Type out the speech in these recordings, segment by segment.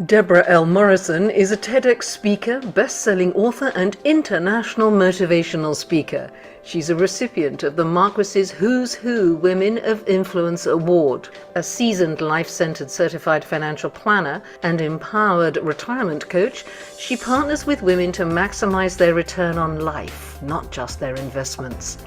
Debra L. Morrison is a TEDx speaker, best-selling author, and international motivational speaker. She's a recipient of the Marquis's Who's Who Women of Influence Award, a seasoned life-centered certified financial planner and empowered retirement coach. She partners with women to maximize their return on life, not just their investments.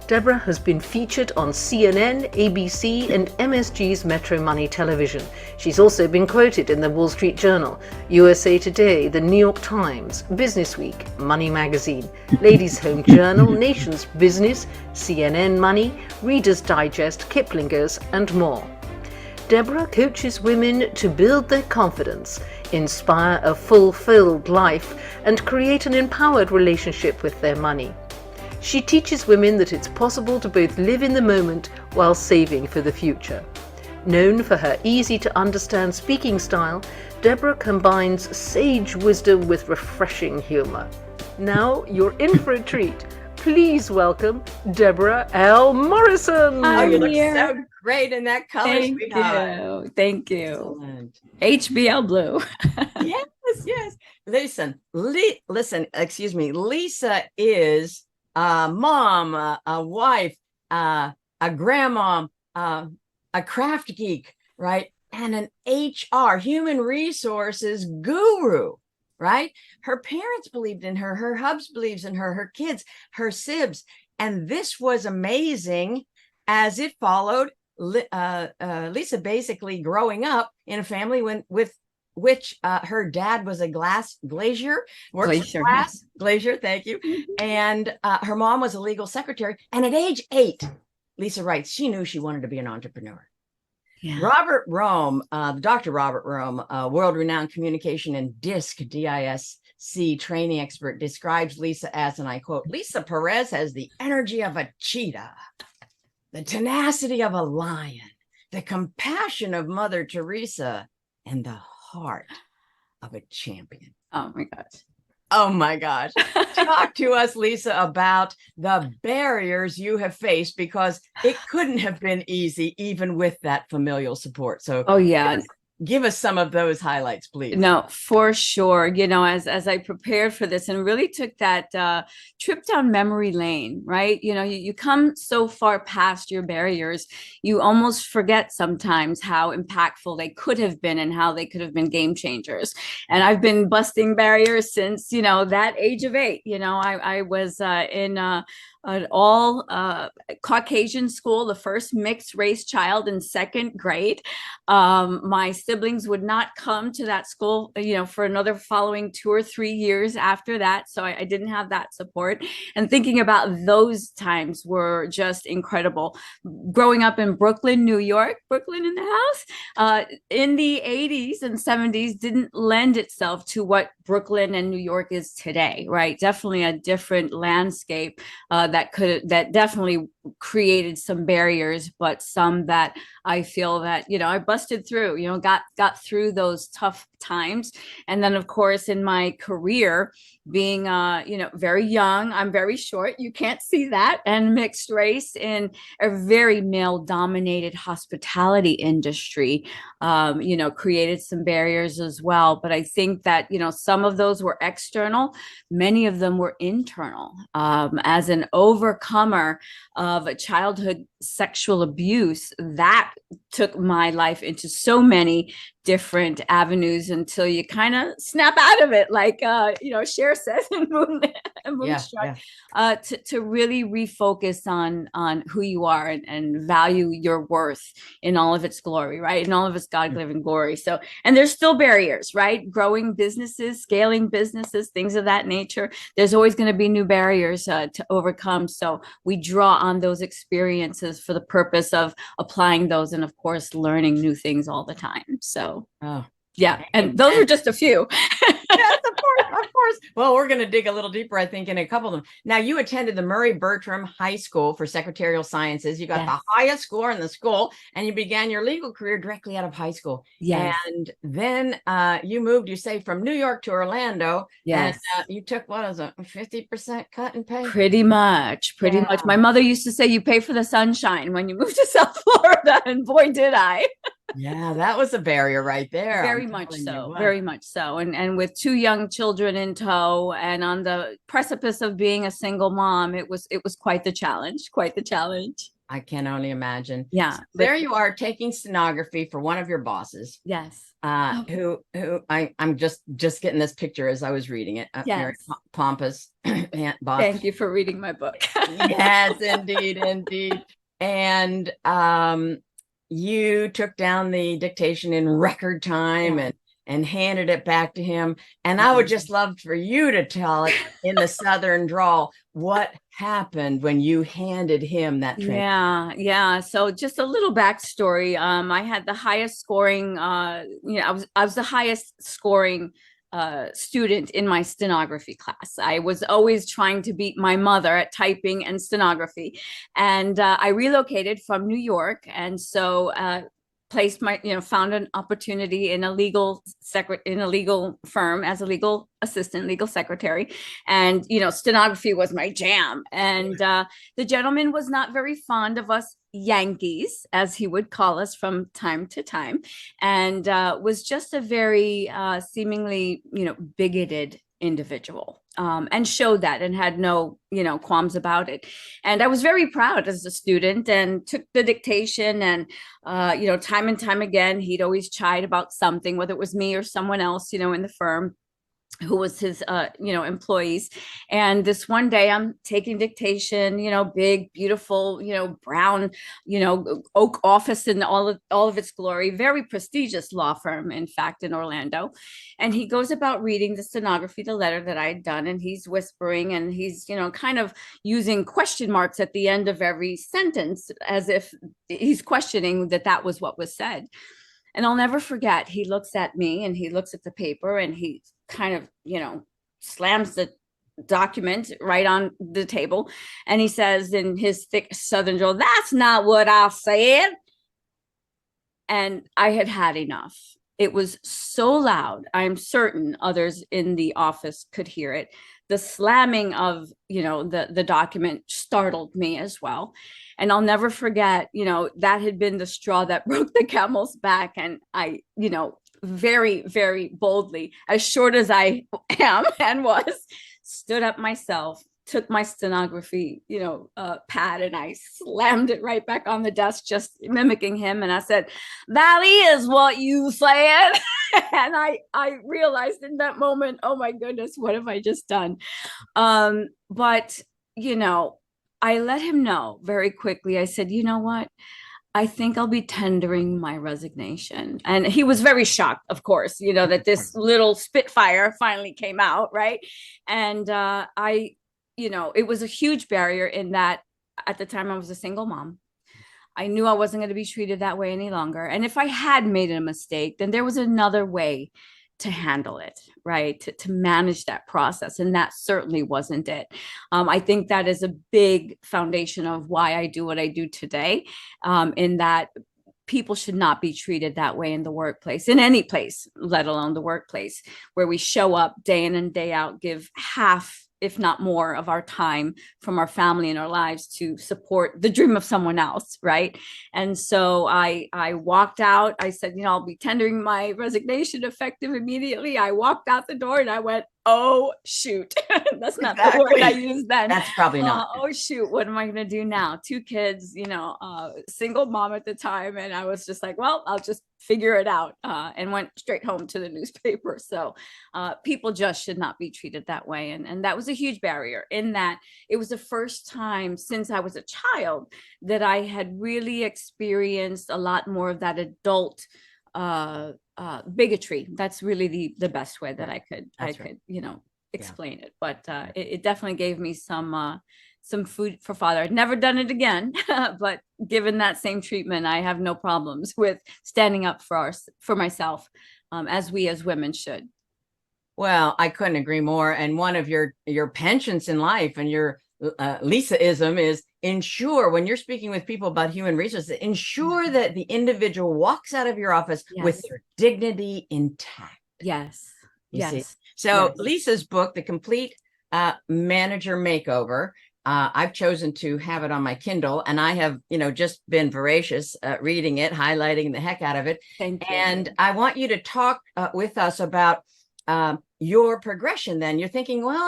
Debra has been featured on CNN, ABC, and MSG's Metro Money Television. She's also been quoted in the Wall Street Journal, USA Today, the New York Times, Business Week, Money Magazine, Ladies' Home Journal, Nation's Business, CNN Money, Reader's Digest, Kiplinger's, and more. Debra coaches women to build their confidence, inspire a fulfilled life, and create an empowered relationship with their money. She teaches women that it's possible to both live in the moment while saving for the future. Known for her easy-to-understand speaking style, Debra combines sage wisdom with refreshing humor. Now you're in for a treat. Please welcome Debra L. Morrison. Oh, you look so great in that color, Thank sweetheart. you. Thank you. Excellent. HBL blue. Yes. Listen, excuse me. Lisa is a mom, a wife, a grandmom, a craft geek, right? And an HR, human resources guru, right? Her parents believed in her. Her hubs believes in her. Her kids, her sibs. And this was amazing as it followed Lisa basically growing up in a family with which her dad was a glazier, glazier, thank you. And her mom was a legal secretary. And at age 8, Lisa writes, she knew she wanted to be an entrepreneur. Yeah. Robert Rome, Dr. Robert Rome, world-renowned communication and DISC training expert, describes Lisa as, and I quote, Lisa Perez has the energy of a cheetah, the tenacity of a lion, the compassion of Mother Teresa, and the heart of a champion. Oh my gosh. Oh my gosh. Talk to us, Lisa, about the barriers you have faced, because it couldn't have been easy even with that familial support. So give us some of those highlights, please. No, for sure. You know, as I prepared for this and really took that trip down memory lane, right? You know, you come so far past your barriers, you almost forget sometimes how impactful they could have been and how they could have been game changers. And I've been busting barriers since, you know, that age of 8. You know, I was in an all Caucasian school, the first mixed race child in 2nd grade. My siblings would not come to that school, you know, for another following 2 or 3 years after that. So I didn't have that support. And thinking about those times were just incredible. Growing up in Brooklyn, New York, Brooklyn in the house, in the 80s and 70s didn't lend itself to what Brooklyn and New York is today, right? Definitely a different landscape that definitely created some barriers, but some that I feel that, you know, I busted through, you know, got through those tough times. And then of course, in my career, being, you know, very young, I'm very short, you can't see that, and mixed race in a very male dominated hospitality industry, you know, created some barriers as well. But I think that, you know, some of those were external, many of them were internal. As an overcomer of childhood sexual abuse, that took my life into so many different avenues until you kind of snap out of it, like you know, Cher says in Moonstruck, to really refocus on who you are and value your worth in all of its glory, right? In all of its God-given glory. So, and there's still barriers, right? Growing businesses, scaling businesses, things of that nature. There's always going to be new barriers to overcome. So we draw on those experiences for the purpose of applying those, and of course, learning new things all the time. So, yeah, and those are just a few. Yes, of course. Well, we're going to dig a little deeper, I think, in a couple of them. Now, you attended the Murray Bertram High School for Secretarial Sciences. You got the highest score in the school, and you began your legal career directly out of high school. Yes. And then you moved, you say, from New York to Orlando. Yes. And you took, what is it, 50% cut in pay? Pretty much. My mother used to say you pay for the sunshine when you move to South Florida, and boy, did I. Yeah, that was a barrier right there. Very I'm much telling you so, what. very much so. And with two young children in tow and on the precipice of being a single mom, it was quite the challenge, quite the challenge. I can only imagine. Yeah, So but there you are taking stenography for one of your bosses, yes. Oh, who I'm just getting this picture as I was reading it. Very yes. pompous boss. Thank you for reading my book. Yes, indeed, indeed. And you took down the dictation in record time Yeah. and handed it back to him. And I would just love for you to tell it in the Southern drawl what happened when you handed him that training. Yeah. So just a little backstory. I had the highest scoring, I was the highest scoring student in my stenography class. I was always trying to beat my mother at typing and stenography. And I relocated from New York. And so found an opportunity in a legal firm as a legal assistant, legal secretary. And, stenography was my jam. And the gentleman was not very fond of us Yankees, as he would call us from time to time, and was just a very seemingly, bigoted individual, and showed that and had no, qualms about it. And I was very proud as a student and took the dictation. And, time and time again, he'd always chide about something, whether it was me or someone else, in the firm who was his employees. And this one day I'm taking dictation, big, beautiful, brown, oak office in all of its glory, very prestigious law firm, in fact, in Orlando. And he goes about reading the stenography, the letter that I had done, and he's whispering, and he's, kind of using question marks at the end of every sentence, as if he's questioning that was what was said. And I'll never forget, he looks at me and he looks at the paper and he kind of, slams the document right on the table. And he says in his thick Southern drawl, "That's not what I said." And I had had enough. It was so loud. I'm certain others in the office could hear it. The slamming of, the document startled me as well. And I'll never forget, that had been the straw that broke the camel's back. And I, very, very boldly, as short as I am and was, stood up myself, took my stenography, pad, and I slammed it right back on the desk, just mimicking him. And I said, "That is what you said." And I realized in that moment, oh my goodness, what have I just done? But, I let him know very quickly. I said, "You know what? I think I'll be tendering my resignation." And he was very shocked, of course, that this little Spitfire finally came out, right? And it was a huge barrier in that at the time I was a single mom. I knew I wasn't going to be treated that way any longer. And if I had made a mistake, then there was another way to handle it, right? To manage that process. And that certainly wasn't it. I think that is a big foundation of why I do what I do today, in that people should not be treated that way in the workplace, in any place, let alone the workplace, where we show up day in and day out, give half, if not more, of our time from our family and our lives to support the dream of someone else, right? And so I walked out. I said, I'll be tendering my resignation effective immediately. I walked out the door and I went, "Oh, shoot." That's not the word I used then. That's probably not. Oh, shoot. What am I going to do now? Two kids, single mom at the time. And I was just like, well, I'll just figure it out, and went straight home to the newspaper. So people just should not be treated that way. And that was a huge barrier, in that it was the first time since I was a child that I had really experienced a lot more of that adult bigotry. That's really the best way that I could explain it. But it definitely gave me some food for thought. I'd never done it again, but given that same treatment, I have no problems with standing up for myself, as we as women should. Well, I couldn't agree more. And one of your penchants in life and your Lisa-ism is ensure, when you're speaking with people about human resources, ensure that the individual walks out of your office with their dignity intact. Yes. See? So Lisa's book, The Complete Manager Makeover, I've chosen to have it on my Kindle, and I have, just been voracious reading it, highlighting the heck out of it. Thank you. And I want you to talk with us about your progression. Then you're thinking, well,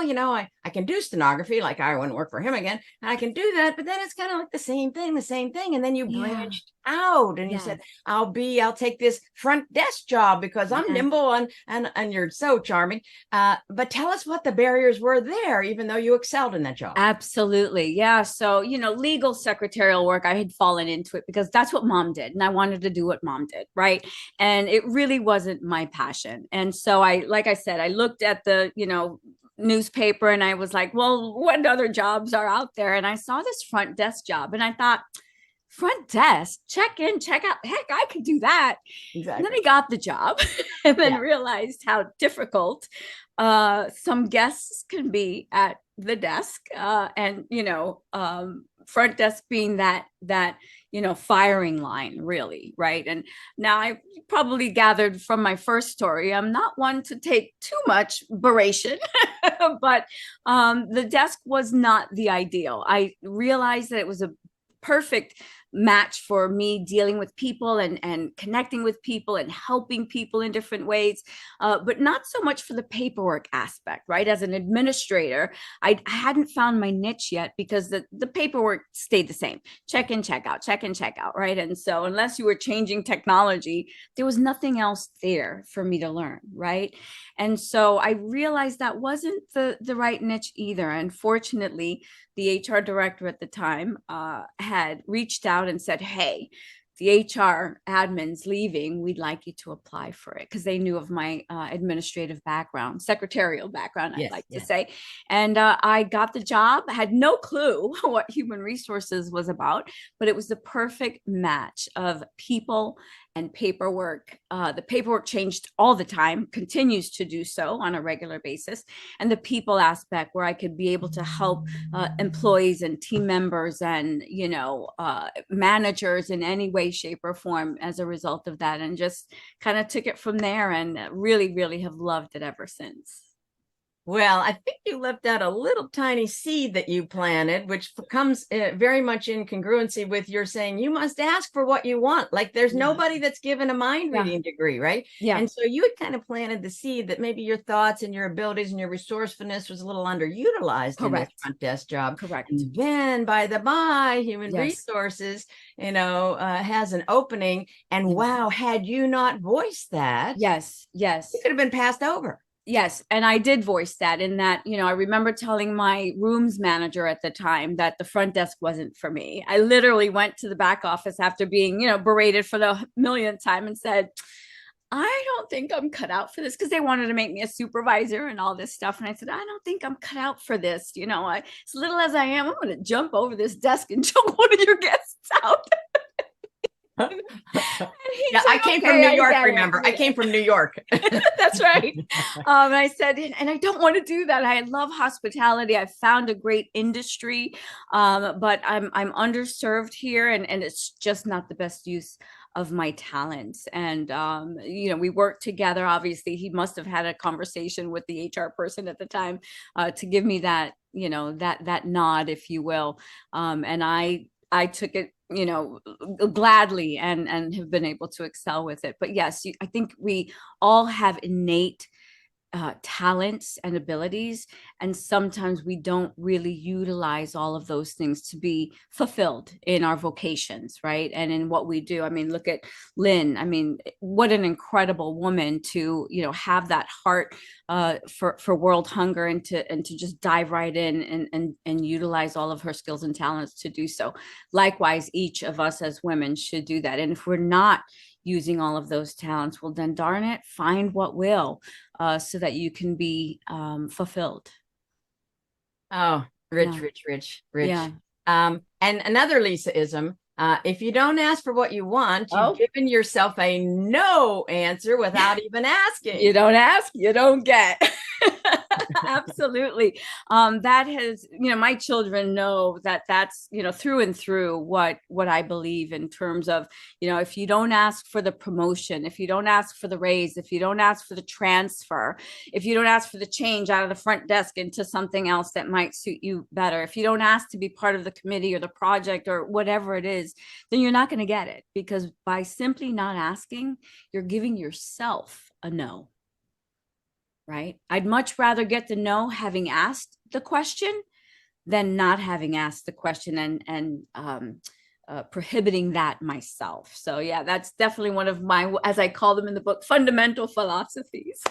I can do stenography, like I wouldn't work for him again, and I can do that, but then it's kind of like the same thing. And then you branched out, and you said, I'll take this front desk job because I'm nimble and you're so charming. But tell us what the barriers were there, even though you excelled in that job. Absolutely. Yeah. So, legal secretarial work, I had fallen into it because that's what mom did. And I wanted to do what mom did. Right. And it really wasn't my passion. And so like I said, I looked at the, newspaper and I was like, well, what other jobs are out there? And I saw this front desk job and I thought, front desk, check in, check out. Heck, I could do that. Exactly. And then I got the job and then realized how difficult some guests can be at the desk. And, front desk being that, firing line, really. Right. And now I probably gathered from my first story, I'm not one to take too much beration, but the desk was not the ideal. I realized that it was a perfect match for me dealing with people and connecting with people and helping people in different ways, but not so much for the paperwork aspect, right? As an administrator, I hadn't found my niche yet because the paperwork stayed the same. Check in, check out, right? And so unless you were changing technology, there was nothing else there for me to learn, right? And so I realized that wasn't the right niche either. And fortunately, the HR director at the time had reached out and said, hey, the HR admin's leaving. We'd like you to apply for it, because they knew of my administrative background, secretarial background, I'd like to say. And I got the job. I had no clue what human resources was about, but it was the perfect match of people and paperwork. The paperwork changed all the time, continues to do so on a regular basis. And the people aspect, where I could be able to help employees and team members and, managers in any way, shape, or form as a result of that. And just kind of took it from there and really, really have loved it ever since. Well, I think you left out a little tiny seed that you planted, which comes very much in congruency with your saying you must ask for what you want. Like there's nobody that's given a mind reading degree, right? Yeah. And so you had kind of planted the seed that maybe your thoughts and your abilities and your resourcefulness was a little underutilized in this front desk job. Correct. And then by human resources, has an opening. And wow, had you not voiced that, it could have been passed over. Yes. And I did voice that in that, I remember telling my rooms manager at the time that the front desk wasn't for me. I literally went to the back office after being, berated for the millionth time and said, I don't think I'm cut out for this, because they wanted to make me a supervisor and all this stuff. And I said, I don't think I'm cut out for this. As little as I am, I'm going to jump over this desk and choke one of your guests out. I came from New York, remember? I came from New York. That's right. And I said, and I don't want to do that. I love hospitality. I found a great industry, but I'm underserved here, and it's just not the best use of my talents. And, we worked together. Obviously, he must have had a conversation with the HR person at the time to give me that, that nod, if you will. And I took it, gladly and have been able to excel with it. But yes, I think we all have innate talents and abilities, and sometimes we don't really utilize all of those things to be fulfilled in our vocations, right? And in what we do. I mean, look at Lynn. I mean, what an incredible woman to have that heart for world hunger and to just dive right in and utilize all of her skills and talents to do so. Likewise, each of us as women should do that. And if we're not using all of those talents, well, then darn it, find what will, so that you can be fulfilled. Oh, rich. Yeah. And another Lisa-ism, if you don't ask for what you want, you've given yourself a no answer without even asking. You don't ask, you don't get. Absolutely. That has, my children know that that's, through and through what I believe in terms of, if you don't ask for the promotion, if you don't ask for the raise, if you don't ask for the transfer, if you don't ask for the change out of the front desk into something else that might suit you better, if you don't ask to be part of the committee or the project or whatever it is, then you're not going to get it, because by simply not asking, you're giving yourself a no. Right? I'd much rather get the no having asked the question than not having asked the question and prohibiting that myself. So yeah, that's definitely one of my, as I call them in the book, fundamental philosophies.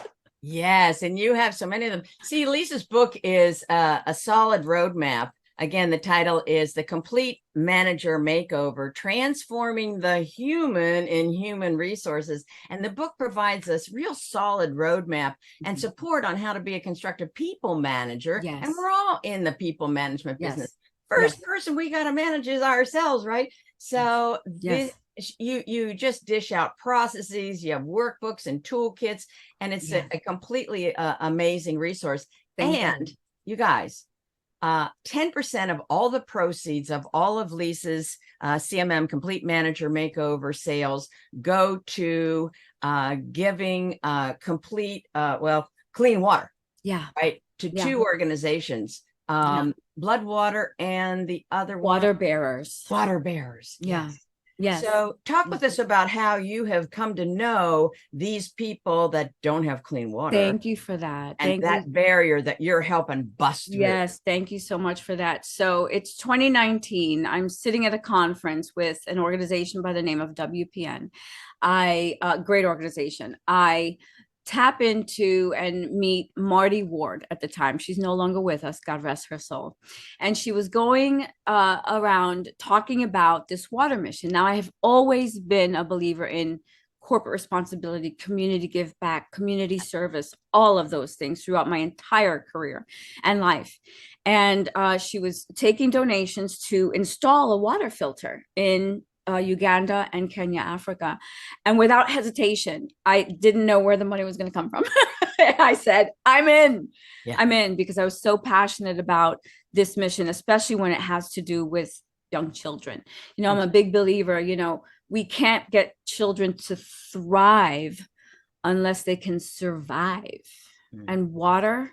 Yes, and you have so many of them. See, Lisa's book is a solid roadmap. Again, the title is The Complete Manager Makeover, Transforming the Human in Human Resources. And the book provides us real solid roadmap and support on how to be a constructive people manager. Yes. And we're all in the people management business. Yes. First person we got to manage is ourselves, right? So yes. You just dish out processes, you have workbooks and toolkits, and it's a completely amazing resource. And you guys, 10% of all the proceeds of all of Lisa's CMM Complete Manager Makeover sales go to giving complete, clean water. Yeah. Right. To two organizations, Bloodwater and the other Water Bearers. Water Bearers. Yeah. Yes. Yes. So talk with us about how you have come to know these people that don't have clean water. Thank you for that. And that barrier that you're helping bust through. Yes, thank you so much for that. So it's 2019. I'm sitting at a conference with an organization by the name of WPN. Great organization. I tap into and meet Marty Ward at the time. She's no longer with us, God rest her soul. And she was going around talking about this water mission. Now, I have always been a believer in corporate responsibility, community give back, community service, all of those things throughout my entire career and life. And she was taking donations to install a water filter in Uganda and Kenya, Africa. And without hesitation, I didn't know where the money was going to come from. I said, I'm in. Yeah. I'm in, because I was so passionate about this mission, especially when it has to do with young children. I'm a big believer, we can't get children to thrive unless they can survive. And water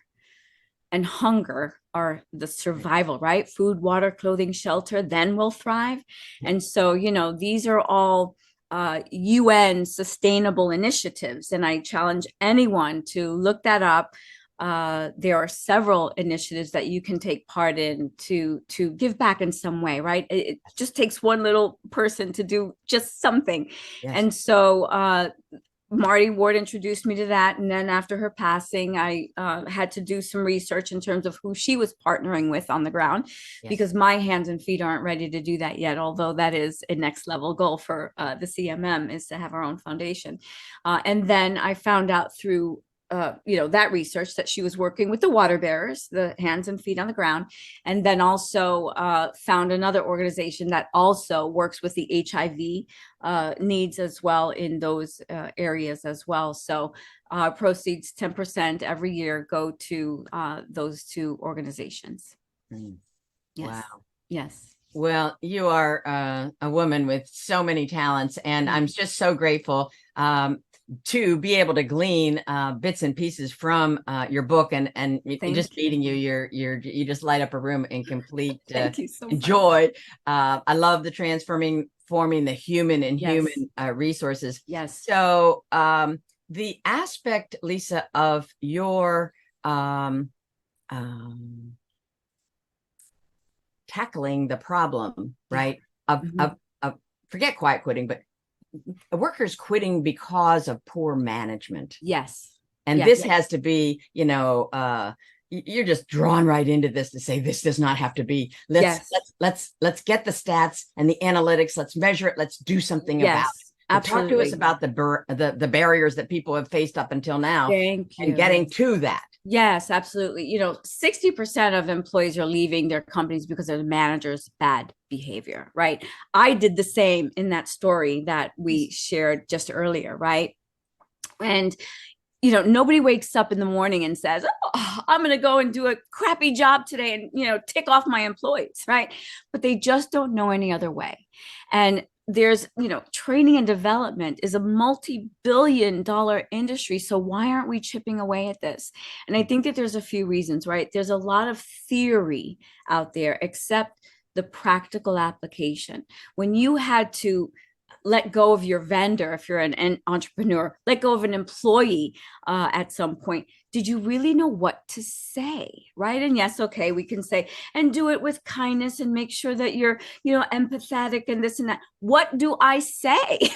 and hunger are the survival, right? Food, water, clothing, shelter, then we'll thrive. And so, these are all UN sustainable initiatives. And I challenge anyone to look that up. There are several initiatives that you can take part in to give back in some way, right? It just takes one little person to do just something. Yes. And so Marty Ward introduced me to that. And then after her passing, I had to do some research in terms of who she was partnering with on the ground, because my hands and feet aren't ready to do that yet. Although that is a next level goal for the CMM, is to have our own foundation. And then I found out through that research that she was working with the water bearers, the hands and feet on the ground, and then also found another organization that also works with the HIV needs as well in those areas as well. So proceeds 10% every year go to those two organizations. Yes. Wow. Yes. Well, you are a woman with so many talents, and I'm just so grateful to be able to glean bits and pieces from your book, and just meeting you, you just light up a room in complete joy. I love the forming the human and human resources. Yes. So the aspect, Lisa, of your tackling the problem, right? Of forget quiet quitting, but workers quitting because of poor management. Yes. And this has to be, you're just drawn right into this to say, this does not have to be. Let's get the stats and the analytics. Let's measure it. Let's do something about it. Absolutely. Talk to us about the barriers that people have faced up until now. Thank you. And getting to that. Yes, absolutely. 60% of employees are leaving their companies because of the manager's bad behavior, right? I did the same in that story that we shared just earlier, right? And nobody wakes up in the morning and says, oh, I'm going to go and do a crappy job today and, tick off my employees, right? But they just don't know any other way. And there's, training and development is a multi-billion-dollar industry. So why aren't we chipping away at this? And I think that there's a few reasons, right? There's a lot of theory out there, except the practical application. When you had to let go of your vendor, if you're an entrepreneur, let go of an employee at some point, did you really know what to say, right? And yes, okay, we can say, and do it with kindness and make sure that you're, empathetic and this and that. What do I say,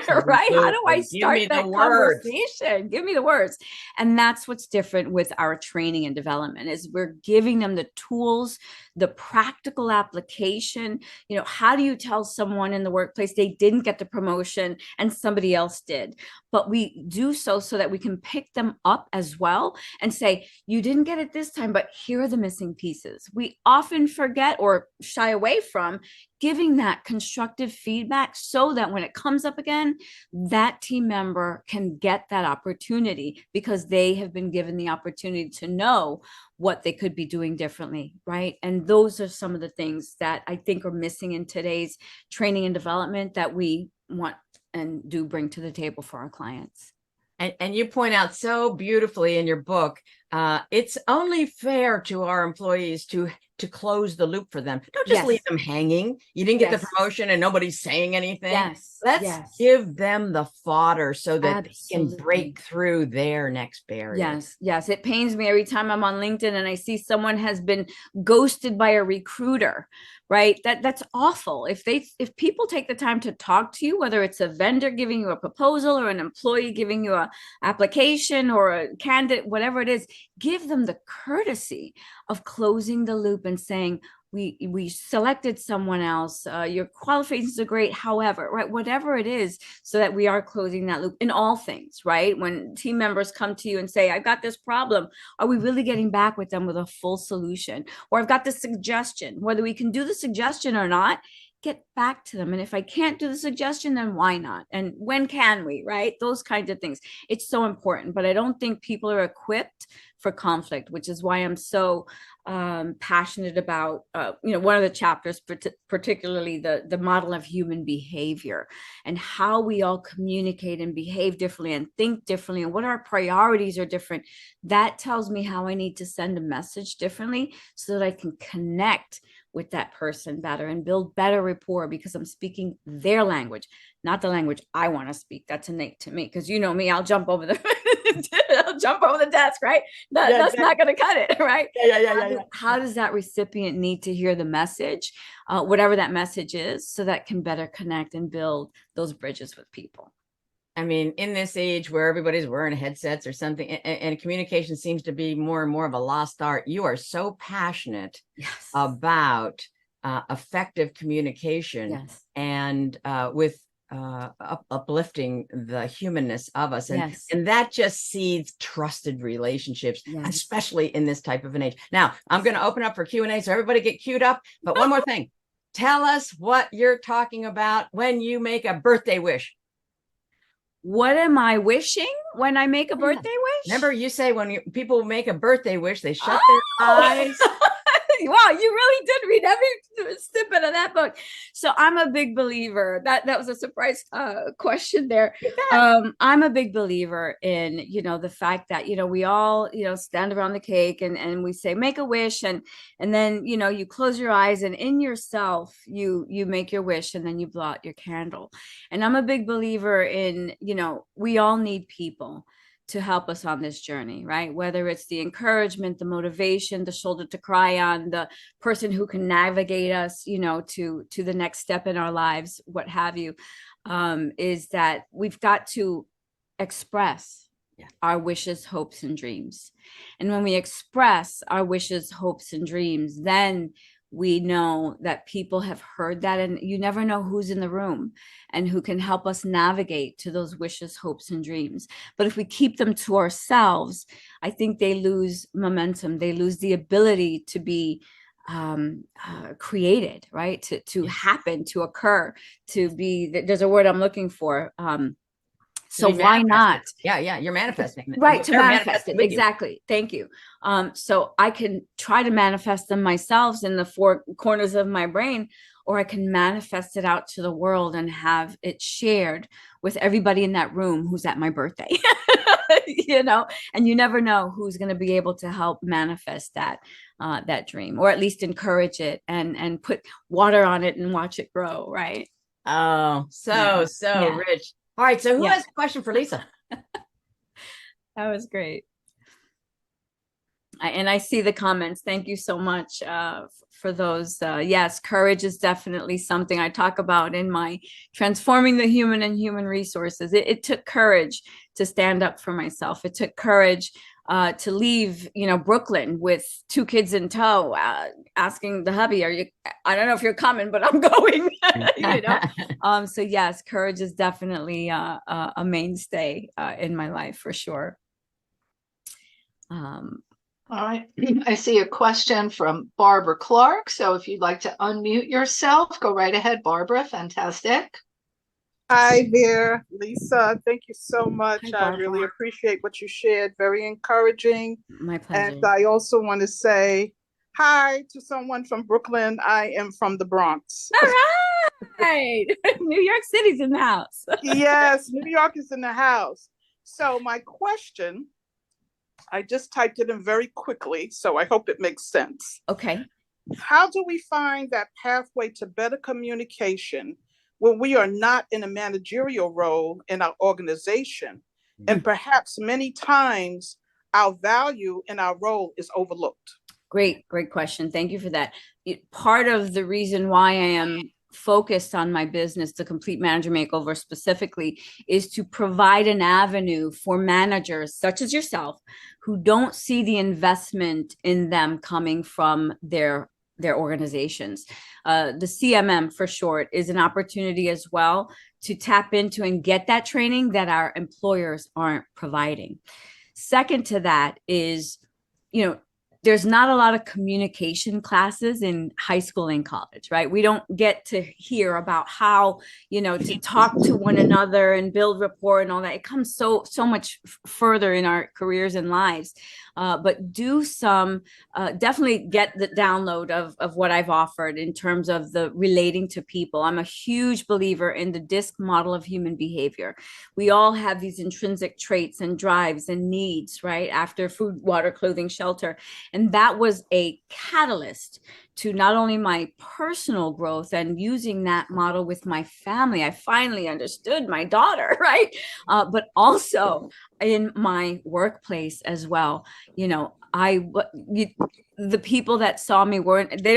right? How do I start that conversation? Give me the words. And that's what's different with our training and development is we're giving them the tools, the practical application. How do you tell someone in the workplace they didn't get the promotion and somebody else did? But we do so that we can pick them up as well and say, you didn't get it this time, but here are the missing pieces. We often forget or shy away from giving that constructive feedback so that when it comes up again, that team member can get that opportunity because they have been given the opportunity to know what they could be doing differently, right? And those are some of the things that I think are missing in today's training and development that we want and do bring to the table for our clients. And you point out so beautifully in your book, it's only fair to our employees to close the loop for them. Don't just leave them hanging. You didn't get the promotion and nobody's saying anything. Let's give them the fodder so that they can break through their next barrier. Yes. It pains me every time I'm on LinkedIn and I see someone has been ghosted by a recruiter, right? That's awful. If people take the time to talk to you, whether it's a vendor giving you a proposal or an employee giving you a application or a candidate, whatever it is, give them the courtesy of closing the loop and saying, we selected someone else. Your qualifications are great. However, right, whatever it is, so that we are closing that loop in all things, right? When team members come to you and say, I've got this problem, are we really getting back with them with a full solution? Or I've got this suggestion, whether we can do the suggestion or not, get back to them. And if I can't do the suggestion, then why not? And when can we, right? Those kinds of things. It's so important, but I don't think people are equipped for conflict, which is why I'm so passionate about, one of the chapters, particularly the model of human behavior and how we all communicate and behave differently and think differently and what our priorities are different. That tells me how I need to send a message differently so that I can connect with that person better and build better rapport because I'm speaking their language, not the language I want to speak. That's innate to me because you know me, I'll jump over the desk, right? That's not going to cut it, right? How does that recipient need to hear the message, whatever that message is, so that can better connect and build those bridges with people? I mean, in this age where everybody's wearing headsets or something, and communication seems to be more and more of a lost art, you are so passionate about effective communication and with uplifting the humanness of us. And that just seeds trusted relationships, especially in this type of an age. Now, I'm going to open up for Q&A, so everybody get queued up. But one more thing. Tell us what you're talking about when you make a birthday wish. What am I wishing when I make a birthday wish? Remember, you say when people make a birthday wish, they shut their eyes. Wow, you really did read every snippet of that book. So I'm a big believer. That was a surprise question there. I'm a big believer in, the fact that, we all, stand around the cake and we say, make a wish. And then, you close your eyes and in yourself, you make your wish and then you blow out your candle. And I'm a big believer in, we all need people to help us on this journey, right? Whether it's the encouragement, the motivation, the shoulder to cry on, the person who can navigate us, to the next step in our lives, what have you, is that we've got to express our wishes, hopes, and dreams. And when we express our wishes, hopes, and dreams, then we know that people have heard that, and you never know who's in the room and who can help us navigate to those wishes, hopes, and dreams. But if we keep them to ourselves, I think they lose momentum. They lose the ability to be created, right? To happen, to occur, to be, there's a word I'm looking for, So be why not? manifested. Yeah, you're manifesting it. Right, to They're manifest manifesting it. with you. Exactly. Thank you. So I can try to manifest them myself in the four corners of my brain, or I can manifest it out to the world and have it shared with everybody in that room who's at my birthday. You know, and you never know who's going to be able to help manifest that dream, or at least encourage it and put water on it and watch it grow. Right. Oh, Yeah. so rich. All right. So who has a question for Lisa? That was great. And I see the comments. Thank you so much for those. Yes, courage is definitely something I talk about in my Transforming the Human and Human Resources. It took courage to stand up for myself. It took courage to leave, Brooklyn with 2 kids in tow, asking the hubby, I don't know if you're coming, but I'm going, So yes, courage is definitely a mainstay in my life for sure. All right. I see a question from Barbara Clark. So if you'd like to unmute yourself, go right ahead, Barbara. Fantastic. Hi there, Lisa. Thank you so much. Hi, I really appreciate what you shared. Very encouraging. My pleasure. And I also want to say hi to someone from Brooklyn. I am from the Bronx. All right. New York City's in the house. Yes, New York is in the house. So my question, I just typed it in very quickly, so I hope it makes sense. Okay. How do we find that pathway to better communication when we are not in a managerial role in our organization? And perhaps many times our value in our role is overlooked. Great question. Thank you for that. Part of the reason why I am focused on my business, the Complete Manager Makeover specifically, is to provide an avenue for managers such as yourself who don't see the investment in them coming from their organizations. The CMM for short is an opportunity as well to tap into and get that training that our employers aren't providing. Second to that is, there's not a lot of communication classes in high school and college, right? We don't get to hear about how, to talk to one another and build rapport and all that. It comes so much further in our careers and lives. But do definitely get the download of what I've offered in terms of the relating to people. I'm a huge believer in the DISC model of human behavior. We all have these intrinsic traits and drives and needs, right? After food, water, clothing, shelter. And that was a catalyst to not only my personal growth and using that model with my family. I finally understood my daughter, right? But also in my workplace as well. The people that saw me they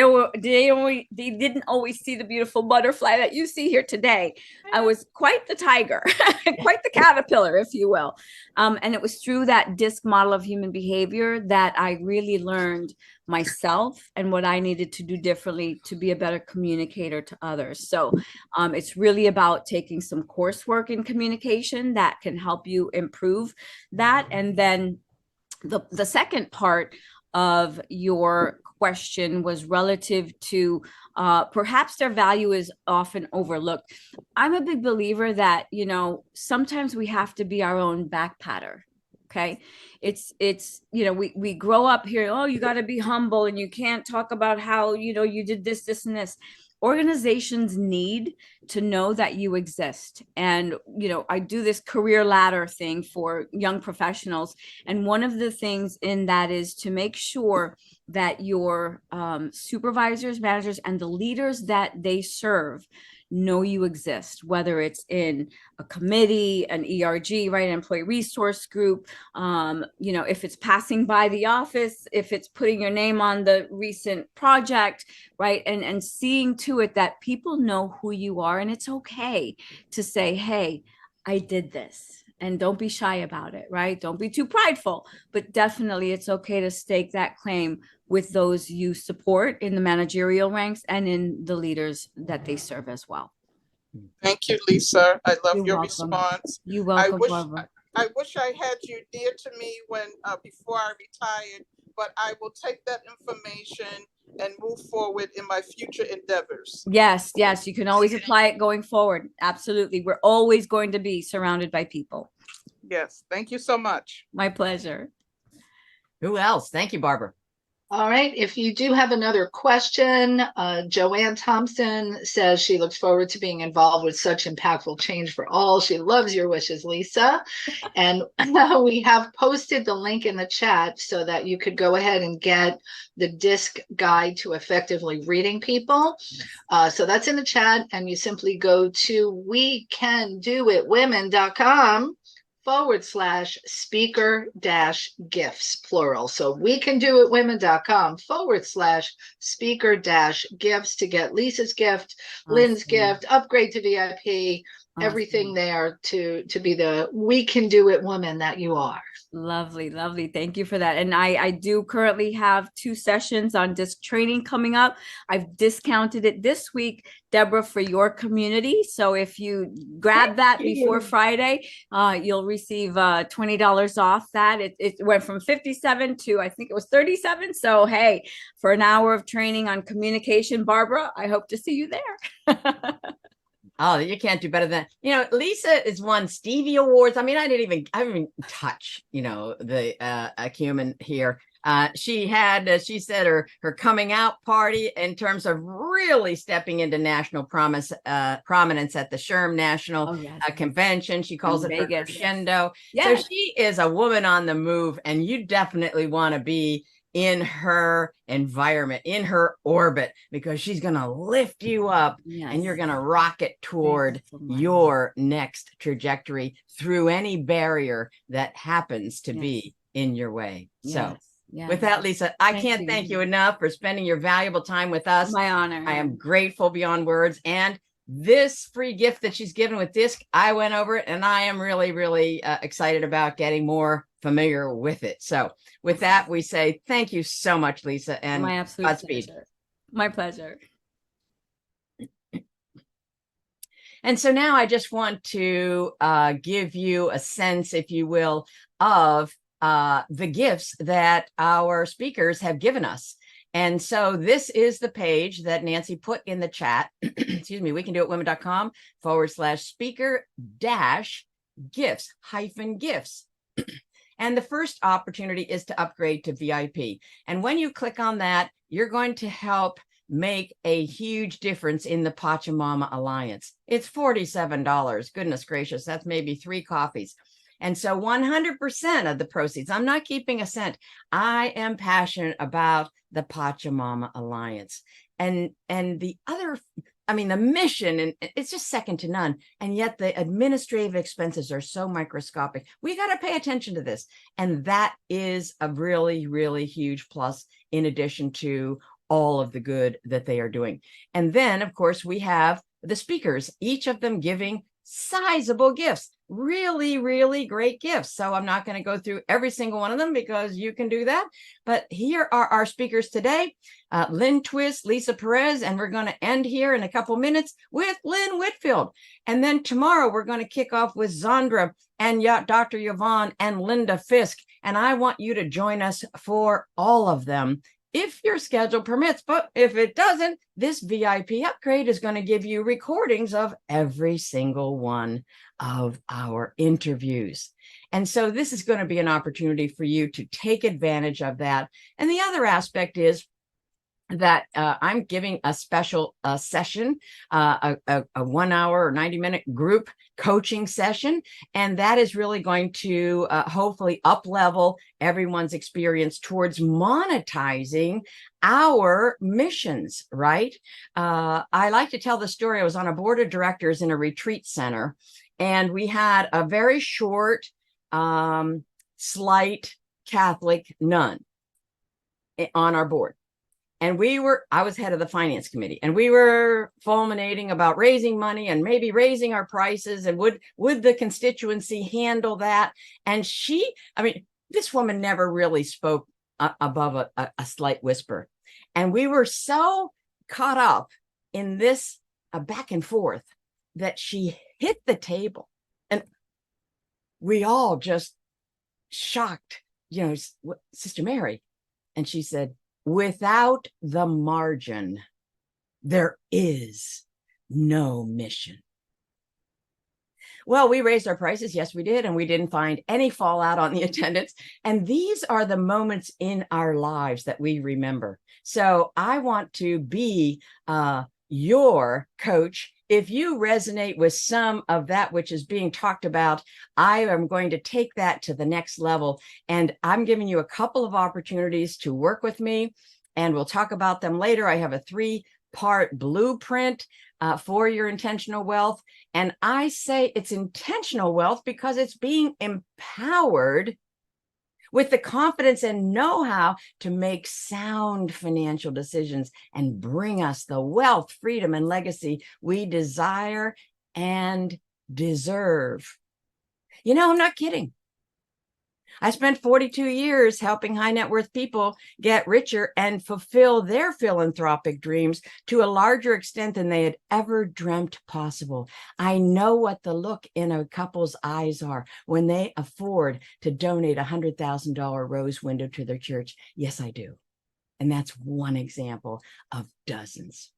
didn't always see the beautiful butterfly that you see here today. I was quite the tiger, quite the caterpillar, if you will. And it was through that DISC model of human behavior that I really learned myself and what I needed to do differently to be a better communicator to others. So it's really about taking some coursework in communication that can help you improve that. And then the second part of your question was relative to perhaps their value is often overlooked. I'm a big believer that, sometimes we have to be our own backpatter. Okay. It's, we grow up here. Oh, you got to be humble and you can't talk about how, you did this, and this. Organizations need to know that you exist. And, I do this career ladder thing for young professionals. And one of the things in that is to make sure that your supervisors, managers, and the leaders that they serve know you exist, whether it's in a committee, an ERG, right, an employee resource group, if it's passing by the office, if it's putting your name on the recent project, right, and seeing to it that people know who you are. And it's okay to say, hey, I did this. And don't be shy about it, right? Don't be too prideful, but definitely it's okay to stake that claim with those you support in the managerial ranks and in the leaders that they serve as well. Thank you, Lisa. I love You're your welcome. response. You're welcome, Barbara. I wish I had you dear to me when before I retired, but I will take that information and move forward in my future endeavors. Yes, yes, you can always apply it going forward. Absolutely. We're always going to be surrounded by people. Yes, thank you so much. My pleasure. Who else? Thank you, Barbara. All right. If you do have another question, Joanne Thompson says she looks forward to being involved with such impactful change for all. She loves your wishes, Lisa. And we have posted the link in the chat so that you could go ahead and get the DISC guide to effectively reading people. So that's in the chat, and you simply go to wecandoitwomen.com/speaker gifts, plural. So wecandoitwomen.com/speaker gifts to get Lisa's gift, Lynn's gift, upgrade to VIP, everything there to be the We Can Do It woman that you are. Lovely, lovely. Thank you for that. And I do currently have 2 sessions on DISC training coming up. I've discounted it this week, Debra, for your community. So if you grab that before Friday, you'll receive $20 off that. It went from 57 to, I think it was 37. So, hey, for an hour of training on communication, Barbara, I hope to see you there. Oh, you can't do better than, Lisa has won Stevie Awards. I mean, I didn't even touch, the acumen here. She said her coming out party in terms of really stepping into national prominence at the SHRM National Convention. She calls it her crescendo. Yes. So she is a woman on the move, and you definitely want to be in her environment, in her orbit, because she's going to lift you up and you're going to rocket toward your next trajectory through any barrier that happens to be in your way. So with that, Lisa, I can't thank you enough for spending your valuable time with us. My honor. I am grateful beyond words. And this free gift that she's given with DISC, I went over it, and I am really, really excited about getting more familiar with it. So with that, we say thank you so much, Lisa, and my absolute Godspeed. pleasure. My pleasure. And so now I just want to give you a sense, if you will, of the gifts that our speakers have given us. And so this is the page that Nancy put in the chat. Excuse me, wecandoitwomen.com/speaker-gifts. And the first opportunity is to upgrade to VIP. And when you click on that, you're going to help make a huge difference in the Pachamama Alliance. It's $47. Goodness gracious, that's maybe 3 coffees. And so 100% of the proceeds, I'm not keeping a cent. I am passionate about the Pachamama Alliance. And the other, the mission, and it's just second to none. And yet the administrative expenses are so microscopic. We got to pay attention to this. And that is a really, really huge plus in addition to all of the good that they are doing. And then, of course, we have the speakers, each of them giving sizable gifts, really, really great gifts. So I'm not going to go through every single one of them because you can do that. But here are our speakers today, Lynn Twist, Lisa Perez, and we're going to end here in a couple minutes with Lynn Whitfield. And then tomorrow we're going to kick off with Zandra and Dr. Yvonne and Linda Fisk. And I want you to join us for all of them if your schedule permits. But if it doesn't, this VIP upgrade is going to give you recordings of every single one of our interviews. And so this is going to be an opportunity for you to take advantage of that. And the other aspect is that I'm giving a special session, a 1 hour or 90-minute group coaching session. And that is really going to hopefully up-level everyone's experience towards monetizing our missions, right? I like to tell the story. I was on a board of directors in a retreat center, and we had a very short, slight Catholic nun on our board. And I was head of the finance committee, and we were fulminating about raising money and maybe raising our prices, and would the constituency handle that? And this woman never really spoke above a slight whisper. And we were so caught up in this back and forth that she hit the table, and we all just shocked, Sister Mary, And she said, without the margin, there is no mission. Well, we raised our prices. Yes, we did. And we didn't find any fallout on the attendance. And these are the moments in our lives that we remember. So I want to be your coach. If you resonate with some of that which is being talked about, I am going to take that to the next level. And I'm giving you a couple of opportunities to work with me, and we'll talk about them later. I have a 3-part blueprint for your intentional wealth. And I say it's intentional wealth because it's being empowered with the confidence and know-how to make sound financial decisions and bring us the wealth, freedom, and legacy we desire and deserve. You know, I'm not kidding. I spent 42 years helping high net worth people get richer and fulfill their philanthropic dreams to a larger extent than they had ever dreamt possible. I know what the look in a couple's eyes are when they afford to donate a $100,000 rose window to their church. Yes, I do. And that's one example of dozens.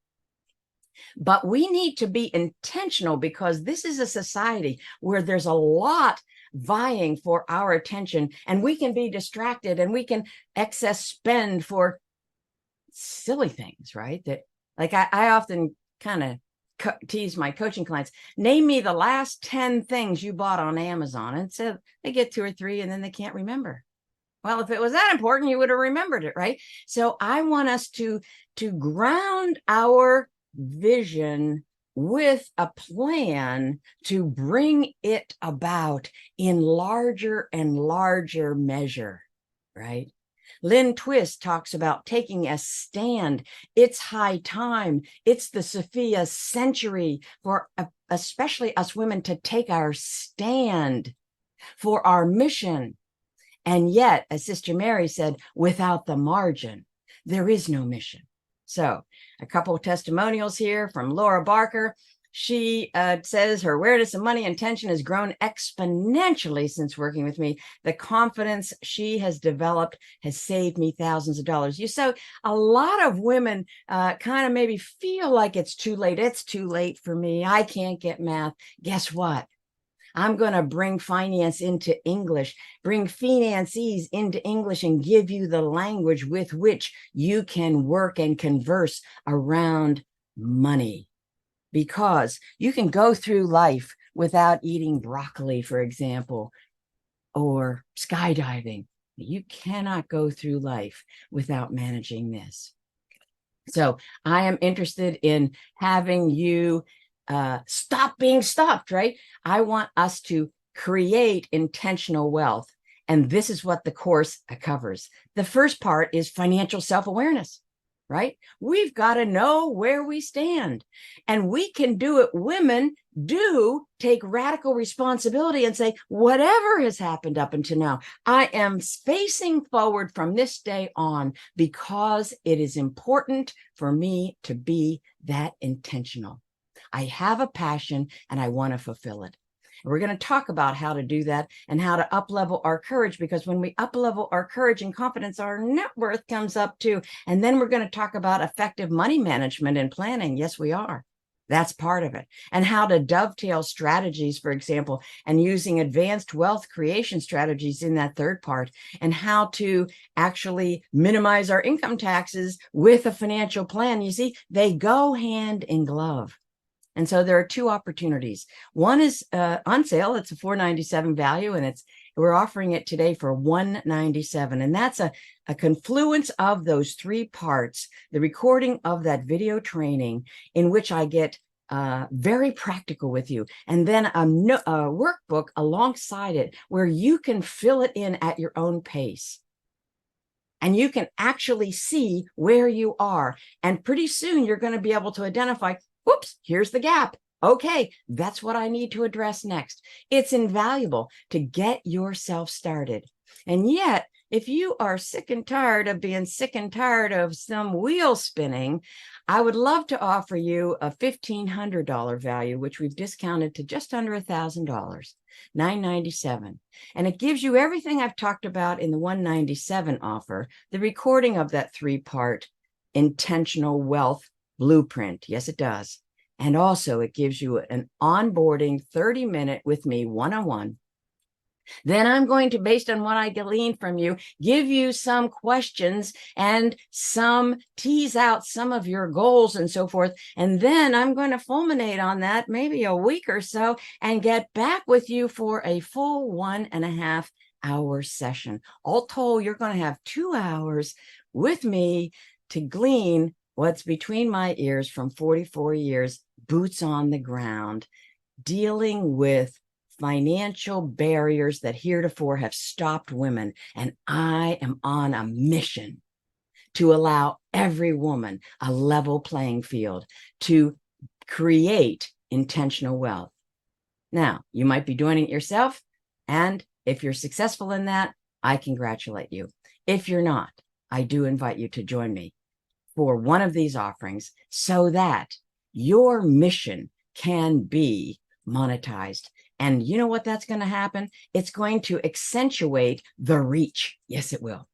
But we need to be intentional because this is a society where there's a lot vying for our attention, and we can be distracted and we can excess spend for silly things, right? That, like, I often kind of tease my coaching clients, name me the last 10 things you bought on Amazon. And so they get 2 or 3 and then they can't remember. Well, if it was that important, you would have remembered it, right? So I want us to ground our vision with a plan to bring it about in larger and larger measure, right? Lynn Twist talks about taking a stand. It's high time. It's the Sophia century for especially us women to take our stand for our mission. And yet, as Sister Mary said, without the margin, there is no mission. So a couple of testimonials here from Laura Barker. She says her awareness of money intention has grown exponentially since working with me. The confidence she has developed has saved me thousands of dollars. So a lot of women kind of maybe feel like it's too late. It's too late for me. I can't get math. Guess what? I'm going to bring finance into English, bring finances into English, and give you the language with which you can work and converse around money. Because you can go through life without eating broccoli, for example, or skydiving. You cannot go through life without managing this. So I am interested in having you stop being stopped, right? I want us to create intentional wealth. And this is what the course covers. The first part is financial self-awareness, right? We've got to know where we stand. And we can do it. Women do take radical responsibility and say, whatever has happened up until now, I am facing forward from this day on because it is important for me to be that intentional. I have a passion and I want to fulfill it. We're going to talk about how to do that and how to up-level our courage, because when we up-level our courage and confidence, our net worth comes up too. And then we're going to talk about effective money management and planning. Yes, we are. That's part of it. And how to dovetail strategies, for example, and using advanced wealth creation strategies in that third part, and how to actually minimize our income taxes with a financial plan. You see, they go hand in glove. And so there are 2 opportunities. One is on sale. It's a $497 value, and we're offering it today for $197. And that's a confluence of those 3 parts, the recording of that video training in which I get very practical with you, and then a workbook alongside it where you can fill it in at your own pace. And you can actually see where you are. And pretty soon you're going to be able to identify, whoops, here's the gap. Okay, that's what I need to address next. It's invaluable to get yourself started. And yet, if you are sick and tired of being sick and tired of some wheel spinning, I would love to offer you a $1,500 value, which we've discounted to just under $1,000. $9.97. And it gives you everything I've talked about in the $197 offer, the recording of that 3-part intentional wealth blueprint. Yes, it does. And also it gives you an onboarding 30-minute with me one-on-one. Then I'm going to, based on what I glean from you, give you some questions and tease out some of your goals and so forth. And then I'm going to fulminate on that maybe a week or so and get back with you for a full 1.5-hour session. All told, you're going to have 2 hours with me to glean what's between my ears from 44 years, boots on the ground, dealing with financial barriers that heretofore have stopped women. And I am on a mission to allow every woman a level playing field to create intentional wealth. Now, you might be doing it yourself. And if you're successful in that, I congratulate you. If you're not, I do invite you to join me for one of these offerings so that your mission can be monetized. And you know what that's going to happen? It's going to accentuate the reach. Yes, it will.